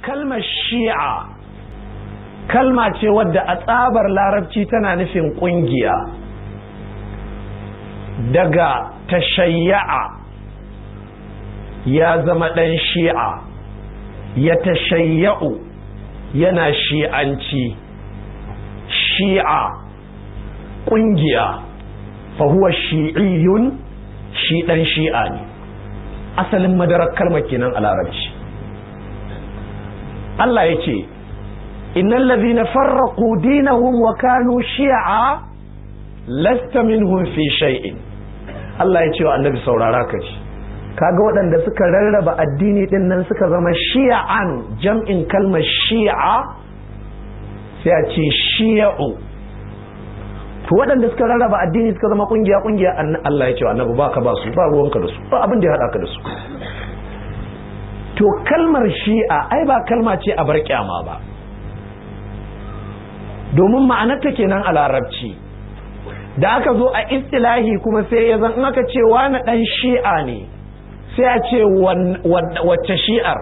kalmar shi'a kalma ce wadda a tsabar larabci tana nufin ƙungiya, daga tashayya'a ya zama ɗan shi'a, ya tashayya'u yana shi'anci, shi'a ƙungiya, fahuwa shi'iyun shi ɗan shi'a ne. Asalin madarar kalmar kenan a larabci. Allah ya ce innal ladhina farraqu dinahum wa kanu shi'a lasta minhum fi shay'in. Allah ya ce wa annabi saurara ka ji, kaga waɗanda suka rarraba addini din nan suka zama shi'an, jam'in kalmar shi'a sai a ce shi'u. To waɗanda suka rarraba addini suka zama kungiya Allah ya ce wa annabi baka ba su, ba ruwanka da su, ba abin da ya haɗa ka da su. To kalmar shi'a ai ba kalma ce a bar kyama ba, domin ma'anarta kenan a larabci. Da aka zo a istilahi kuma sai ya zan aka ce wani dan shi'a ne sai a ce wacce shi'ar,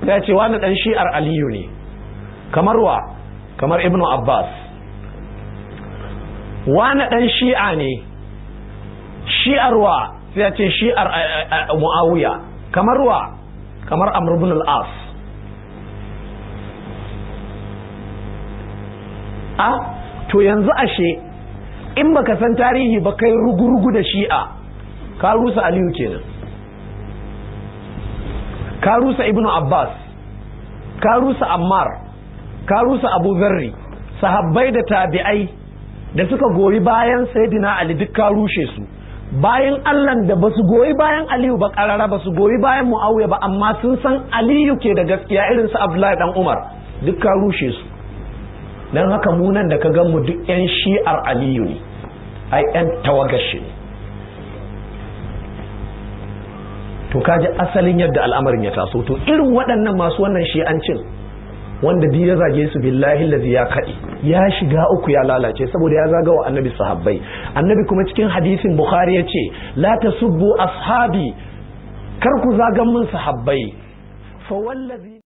sai a ce wani dan shi'ar Aliyu ne. Kamar wa? Kamar Ibn Abbas. Wani dan shi'a ne, shi'ar wa? Sai a ce shi'ar Muawiya. Kamar wa? Kamar Amr ibn al-As. To yanzu ashe in baka san tarihi ba kai rugurugu da shi'a, ka rusa Aliyu kenan, ka rusa Ibn Abbas, ka rusa Ammar, ka rusa Abu Zarri, sahabbai da tabi'ai da suka goyi bayan Sayyidina Ali duk ka rushe su. Bayan Allah da basu goyi bayan Aliyu ba karara, basu goyi bayan Muawiya ba, amma sun san Aliyu ke da gaskiya, irin su Abdullahi dan Umar, duk ka rushe su. Dan haka mu nan da ka gan mu duk yan shi'ar Aliyu ne, ai yan tawagashi ne. To kaji asalin yadda al'amarin ya taso. To irin waɗannan masu wannan shi'ancin wanda bi ya zage su billahi allazi ya kaɗi, ya shiga uku ya lalace, saboda ya zaga wa annabi sahabbai. Annabi kuma cikin hadisin Bukhari ya ce la tasubbu ashabi, kar ku zagan mun sahabbai, fa wallazi